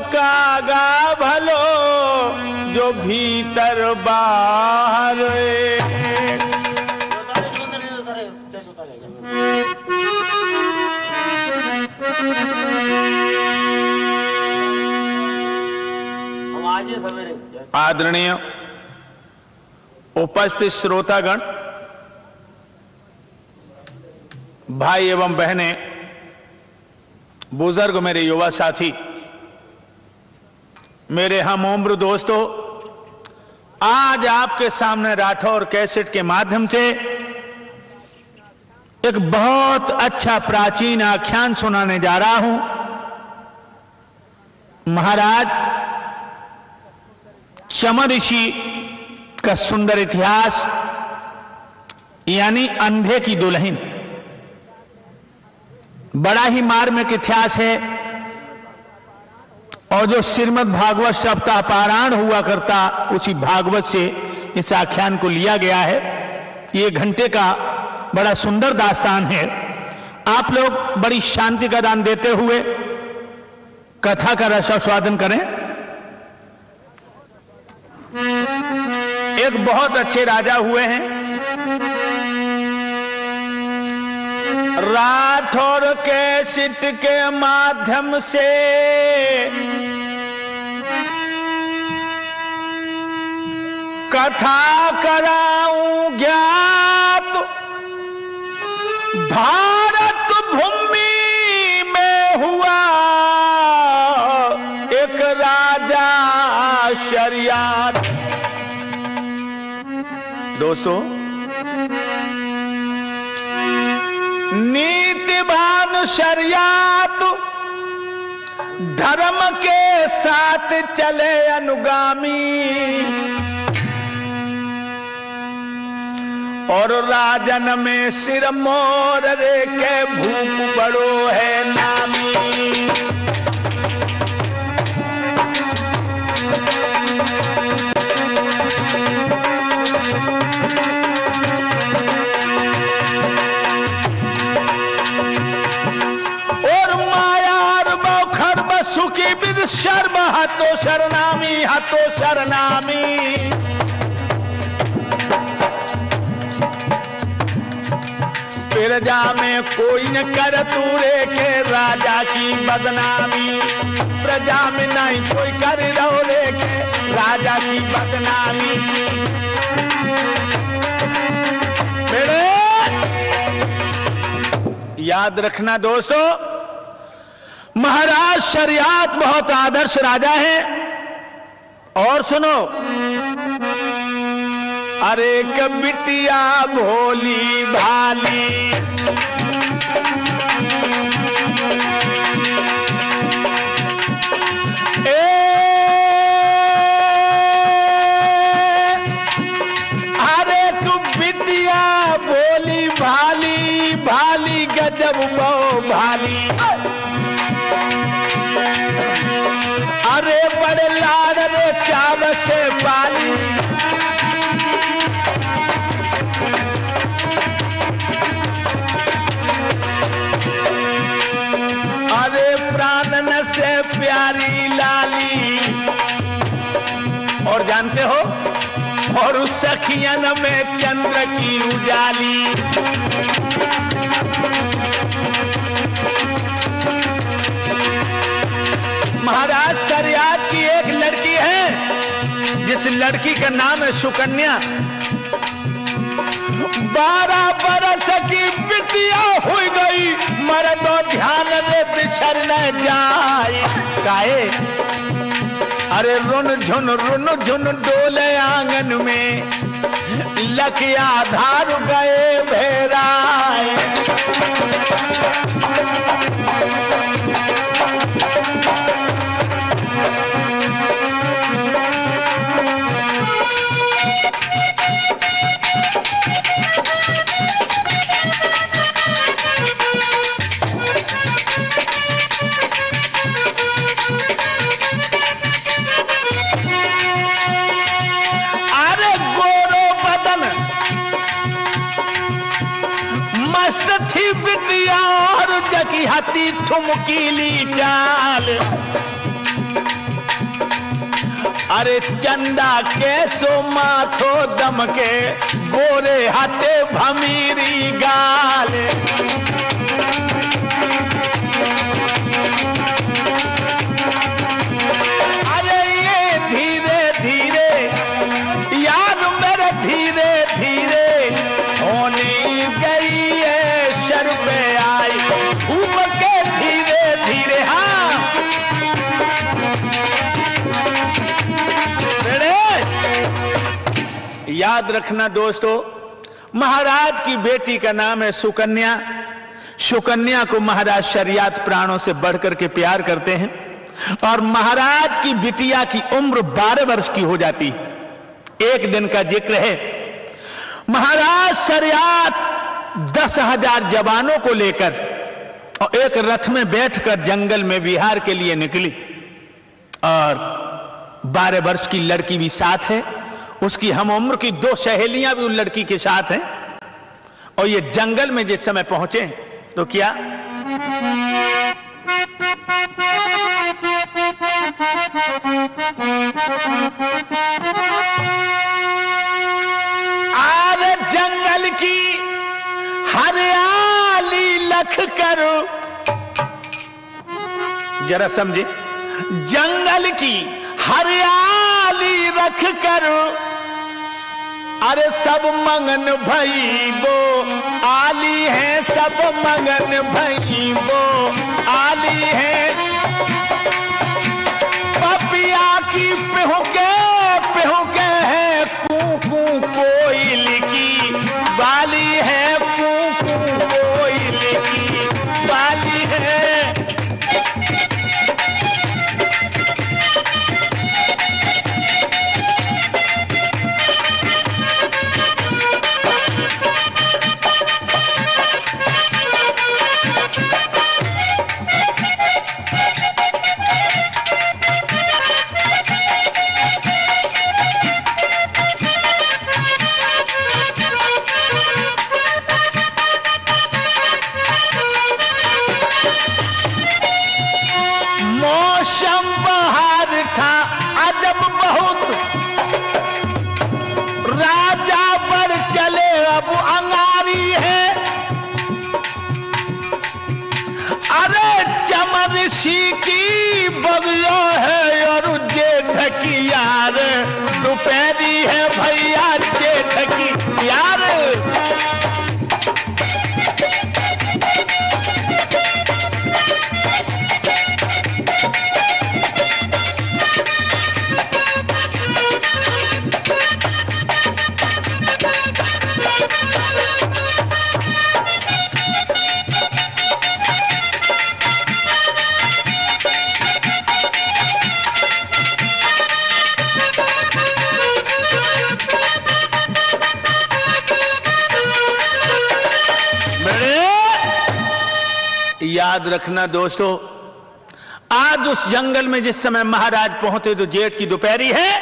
कागा भलो जो भीतर बाहर। आदरणीय उपस्थित श्रोतागण, भाई एवं बहनें, बुजुर्ग, मेरे युवा साथी, मेरे हम उम्र दोस्तों, आज आपके सामने राठौर कैसेट के माध्यम से एक बहुत अच्छा प्राचीन आख्यान सुनाने जा रहा हूं। महाराज चमर ऋषि का सुंदर इतिहास, यानी अंधे की दुल्हन। बड़ा ही मार्मिक इतिहास है और जो श्रीमद् भागवत सप्ताह पारायण हुआ करता, उसी भागवत से इस आख्यान को लिया गया है। ये घंटे का बड़ा सुंदर दास्तान है। आप लोग बड़ी शांति का दान देते हुए कथा का रसास्वादन करें। एक बहुत अच्छे राजा हुए हैं, राठौर कैसेट के माध्यम से कथा कराऊं ज्ञात। भारत भूमि में हुआ एक राजा शरियात। दोस्तों, नीतिवान शरियात धर्म के साथ चले अनुगामी, और राजन में सिर मोर रे के भूप बड़ो है नामी। सुखी विद शर्म हाथों शरणामी, हाथों शरणामी। प्रजा में कोई न कर तूरे के राजा की बदनामी। प्रजा में नहीं कोई कर रे के राजा की बदनामी। याद रखना दोस्तों, महाराज शरियात बहुत आदर्श राजा है। और सुनो, अरे क बिटिया भोली भाली, अरे तू बिटिया भोली भाली, भाली गजब बहु भाली। अरे बड़े लाड रे चाव से पाली। अरे प्राणन से प्यारी लाली। और जानते हो, और उस सखियन में चंद्र की उजाली। महाराज शरियात की एक लड़की है, जिस लड़की का नाम है सुकन्या। 12 बरस की बिटिया हुई गई, मर्दो ध्यान रे बिछड़ न जाए। काहे? अरे रुन झुन डोले आंगन में, लकिया धार गए भेराए। हाथी ठुमकीली चाल, अरे चंदा के सो माथो दम के गोरे हाथे भमीरी गाल। अरे ये धीरे धीरे याद मेरे धीरे धीरे होने गई है शर पे आई घूम के धीरे धीरे। हाँ याद रखना दोस्तों, महाराज की बेटी का नाम है सुकन्या। सुकन्या को महाराज शरियात प्राणों से बढ़कर के प्यार करते हैं और महाराज की बिटिया की उम्र 12 वर्ष की हो जाती है। एक दिन का जिक्र है, महाराज शरियात 10,000 जवानों को लेकर और एक रथ में बैठकर जंगल में विहार के लिए निकली और 12 वर्ष की लड़की भी साथ है, उसकी हम उम्र की 2 सहेलियां भी उन लड़की के साथ हैं। और ये जंगल में जिस समय पहुंचे तो क्या, आरे जंगल की हरियाली लख करो, जरा समझे, जंगल की हरियाली रख करो, अरे सब मंगन भई वो आली है, सब मंगन भई वो आली है। पपिया की पिहुके पिहुके है, कू कोयल की बाली है, कू कोयल की बाली है। ऋषि की बगिया है और जेठ की यार दोपहरी है भैया, जेठ की यार। याद रखना दोस्तों, आज उस जंगल में जिस समय महाराज पहुंचे तो जेठ की दोपहरी है,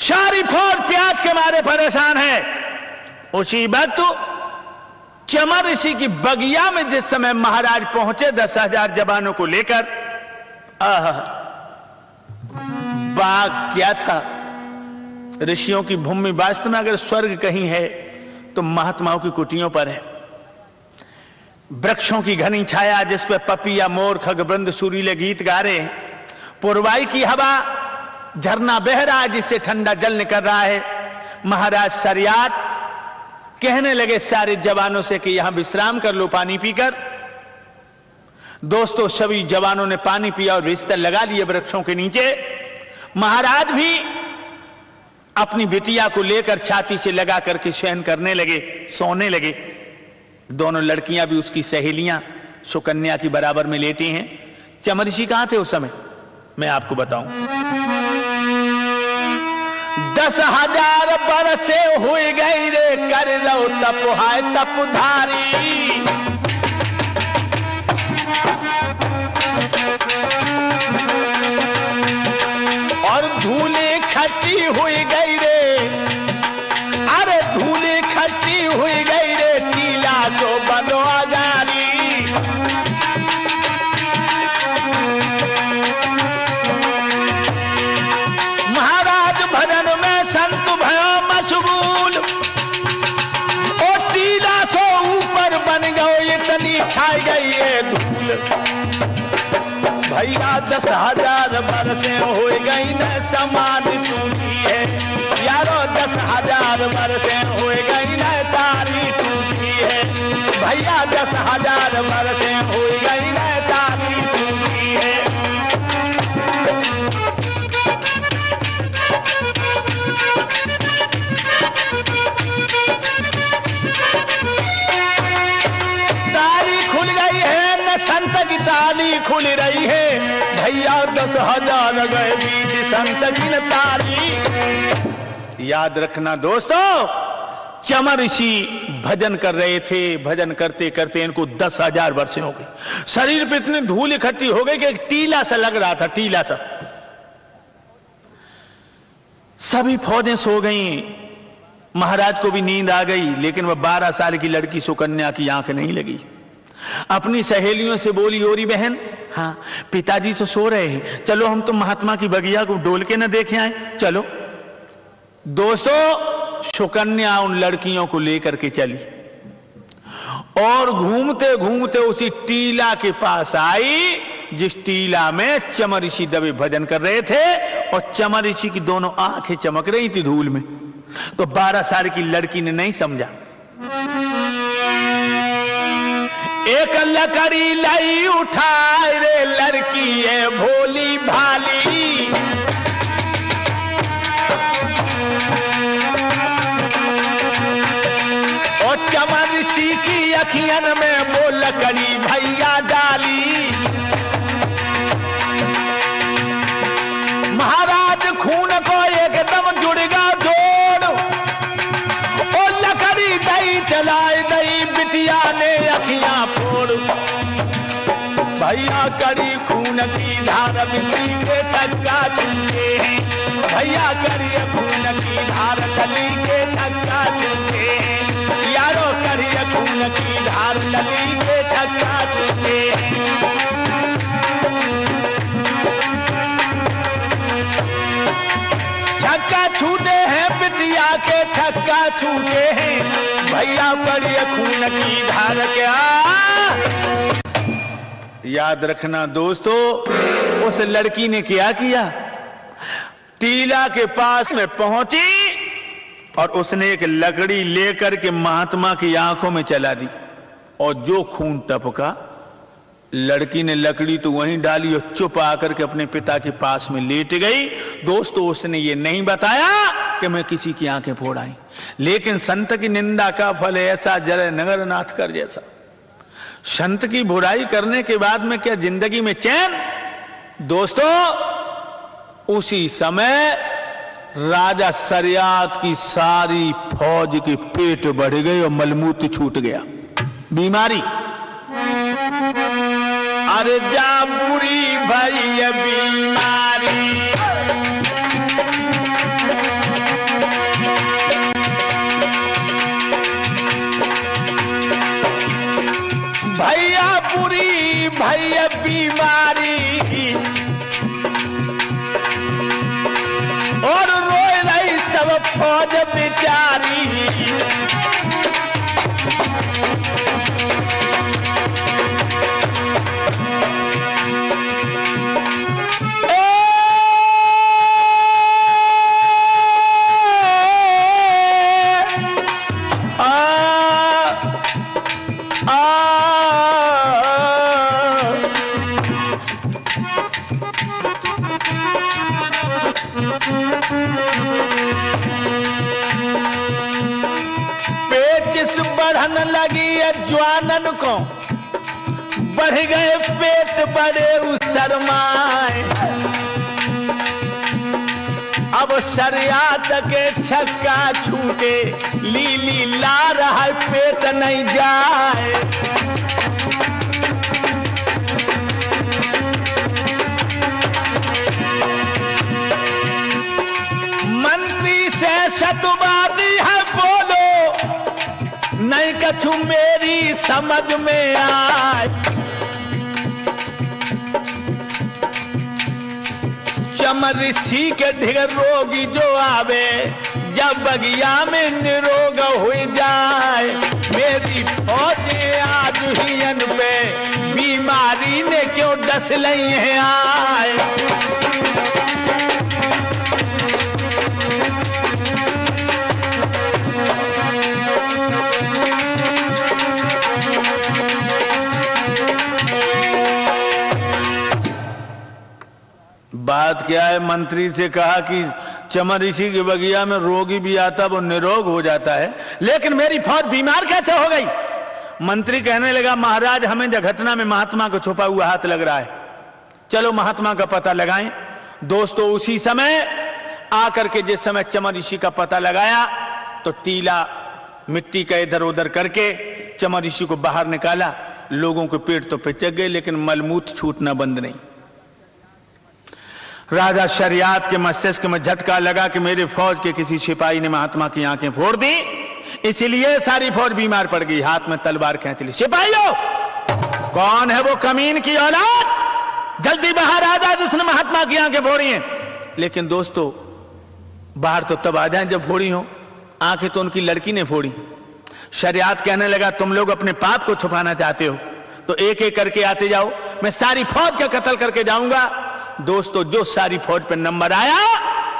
सारी फौज प्यास के मारे परेशान है। उसी वक्त चमर ऋषि की बगिया में जिस समय महाराज पहुंचे 10,000 जवानों को लेकर, बाग क्या था, ऋषियों की भूमि। वास्तव में अगर स्वर्ग कहीं है तो महात्माओं की कुटियों पर है। वृक्षों की घनी छाया जिस पर पपिया मोर खगवृंद सुरीले गीत गा रहे, पुरवाई की हवा, झरना बह रहा है जिससे ठंडा जल निकल रहा है। महाराज शरियात कहने लगे सारे जवानों से कि यहां विश्राम कर लो पानी पीकर। दोस्तों सभी जवानों ने पानी पिया और बिस्तर लगा लिए वृक्षों के नीचे। महाराज भी अपनी बिटिया को लेकर छाती से लगा करके शयन करने लगे, सोने लगे। दोनों लड़कियां भी उसकी सहेलियां सुकन्या की बराबर में लेटी हैं। चमऋषि कहां थे उस समय, मैं आपको बताऊं। 10,000 बरसे हुई गई रे, कर लो तप हाय तपधारी। और धूले खट्टी हुई गई रे, अरे धूले खट्टी हुई गई रे, टीला सो बनो आजारी। भैया 10,000 बरसें हो गई न समान सूखी है, यारो 10,000 बरसें हो गई न तारी टूटी है, भैया 10,000 बरसें हो गई न तारी टूटी है। संत की ताली खुल रही है, भैया 10,000 गए बीच संत की ताली। याद रखना दोस्तों, चमर ऋषि भजन कर रहे थे, भजन करते करते इनको 10,000 वर्षें हो गई, शरीर पे इतनी धूल इकट्ठी हो गई कि एक टीला सा लग रहा था, टीला सा। सभी फौजें सो गई, महाराज को भी नींद आ गई, लेकिन वह 12 साल की लड़की सुकन्या की आंख नहीं लगी। अपनी सहेलियों से बोली, ओरी बहन, हाँ पिताजी तो सो रहे हैं, चलो हम तो महात्मा की बगिया को डोल के न देखे आए, चलो। दोस्तों, सुकन्या उन लड़कियों को लेकर के चली और घूमते घूमते उसी टीला के पास आई जिस टीला में चमर ऋषि दबे भजन कर रहे थे, और चमर ऋषि की दोनों आंखें चमक रही थी धूल में। तो 12 साल की लड़की ने नहीं समझा, एक लकड़ी लाई उठाए रे लड़की है भोली भाली, और चमर ऋषि की अखियन में वो लकड़ी भैया डाली। महाराज खून को एकदम जुड़गा जोड़, और लकड़ी दई चलाए दई बिटिया ने अखियां फोड़, भैया करी खून की धार बिजली के छक्का छूटे हैं, भैया करी खून की धार गली के छक्का छूटे हैं, यारो करी खून की धार गली के छक्का छूटे हैं। छक्का छूटे हैं बिटिया के छक्का छूटे हैं, भैया करी खून की धार क्या। याद रखना दोस्तों, उस लड़की ने क्या किया, टीला के पास में पहुंची और उसने एक लकड़ी लेकर के महात्मा की आंखों में चला दी, और जो खून टपका, लड़की ने लकड़ी तो वहीं डाली और चुप आकर के अपने पिता के पास में लेट गई। दोस्तों, उसने ये नहीं बताया कि मैं किसी की आंखें फोड़ आई, लेकिन संत की निंदा का फल ऐसा जरे नगरनाथ कर जैसा। संत की बुराई करने के बाद में क्या जिंदगी में चैन? दोस्तों, उसी समय राजा शरियात की सारी फौज के पेट बढ़ गए और मलमूत्र छूट गया, बीमारी। अरे जा बुरी भई बीमारी, भैया बुरी भैया बीमारी, और रोए रही सब फौज बेचारी। पेचिस बढ़न लगी ज्वानन को, बढ़ गए पेट बड़े उस शर्माए। अब शरियात के छक्का छूटे, लीली ला रहा पेट नहीं जाए। मंत्री से शतवादी है बोलो, नहीं कछु मेरी समझ में आए। चमर ऋषि के ढिग रोगी जो आवे, जब बगिया में निरोग हो जाए। मेरी फौजें आज हियन पे बीमारी ने क्यों डस लई है आए। बात क्या है, मंत्री से कहा कि चमर ऋषि की बगिया में रोगी भी आता वो निरोग हो जाता है, लेकिन मेरी फौज बीमार कैसे हो गई। मंत्री कहने लगा महाराज हमें घटना में महात्मा को छुपा हुआ हाथ लग रहा है, चलो महात्मा का पता लगाएं। दोस्तों उसी समय आकर के जिस समय चमर ऋषि का पता लगाया तो तीला मिट्टी का इधर उधर करके चमर ऋषि को बाहर निकाला। लोगों के पेट तो पिचक गए लेकिन मलमूत्र छूटना बंद नहीं। राजा शरियात के मस्तिष्क में झटका लगा कि मेरे फौज के किसी सिपाही ने महात्मा की आंखें फोड़ दी, इसीलिए सारी फौज बीमार पड़ गई। हाथ में तलवार खींच ली। सिपाहियों, कौन है वो कमीन की औलाद, जल्दी बाहर आ जा जिसने महात्मा की आंखें फोड़ी हैं। लेकिन दोस्तों बाहर तो तब आ जाए जब फोड़ी हो, आंखें तो उनकी लड़की ने फोड़ी। शरियात कहने लगा तुम लोग अपने पाप को छुपाना चाहते हो तो एक एक करके आते जाओ, मैं सारी फौज का कत्ल करके जाऊंगा। दोस्तों जो सारी फौज पर नंबर आया,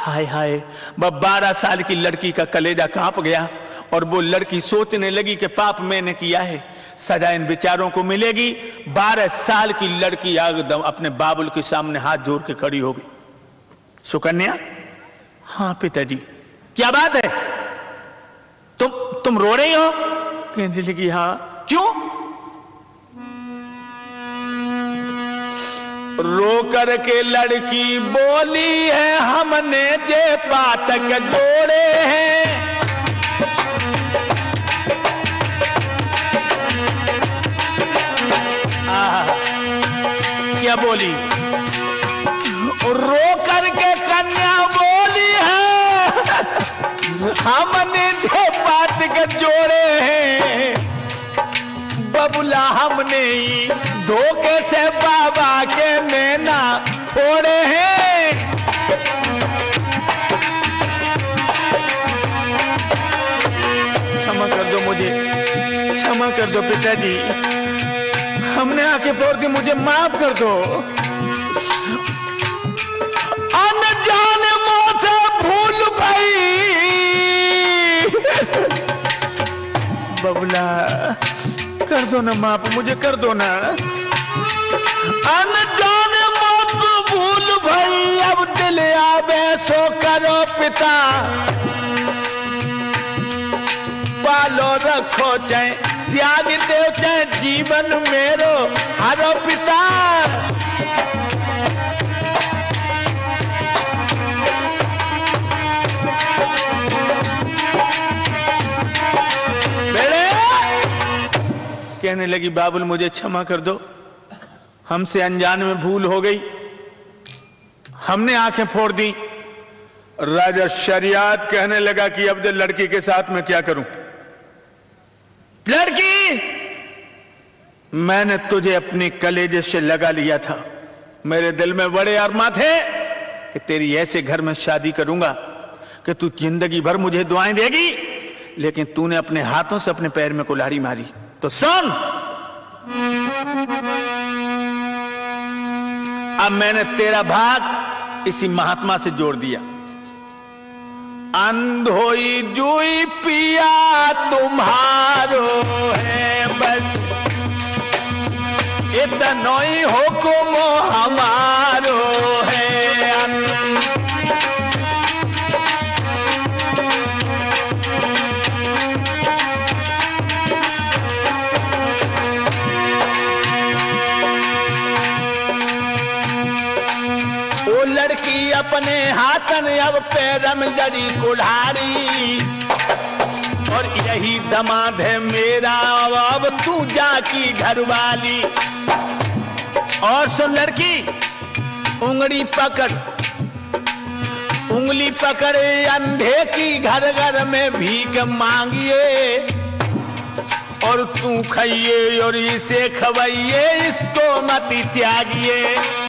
हाय हाय, 12 साल की लड़की का कलेजा कांप गया और वो लड़की सोचने लगी कि पाप मैंने किया है, सजा इन बेचारों को मिलेगी। 12 साल की लड़की एकदम अपने बाबुल के सामने हाथ जोड़ के खड़ी हो गई। सुकन्या, हाँ पिताजी, क्या बात है, तुम रो रही हो? कहने लगी हाँ। क्यों? रो कर के लड़की बोली है हमने जे पातक जोड़े हैं। क्या बोली? रो कर के कन्या बोली है हमने जे पातक जोड़े हैं। बबुला हमने ही धोखे से बाबा के नैना फोड़े हैं। क्षमा कर दो मुझे, क्षमा कर दो पिताजी, हमने आंखें फोड़ दी, मुझे माफ कर दो। अनजाने मुझसे भूल गई बबुला, कर दो ना माफ, मुझे कर दो ना। अनजाने मत भूल भाई, अब दिल आवे सो करो पिता। पालो रखो चाहे त्याग दो चाहे जीवन मेरो हरो पिता। कहने लगी बाबुल मुझे क्षमा कर दो, हमसे अनजान में भूल हो गई, हमने आंखें फोड़ दी। राजा शरियात कहने लगा कि अब लड़की के साथ मैं क्या करूं? लड़की, मैंने तुझे अपने कलेजे से लगा लिया था, मेरे दिल में बड़े अरमा थे कि तेरी ऐसे घर में शादी करूंगा कि तू जिंदगी भर मुझे दुआएं देगी, लेकिन तूने अपने हाथों से अपने पैर में कुल्हाड़ी मारी। तो सुन, अब मैंने तेरा भाग इसी महात्मा से जोड़ दिया। अंधोई जुई पिया तुम्हारो है बस, इतना ही हुक्म हमारो है। लड़की अपने हाथन अब पैरम जड़ी कुल्हाड़ी, और यही दमाद है मेरा अब तू जाकी घरवाली। और सुन लड़की, उंगली पकड़, उंगली पकड़े अंधे की घर घर में भीख मांगिए, और तू खाइए और इसे खवाइए, इसको मत त्यागिए।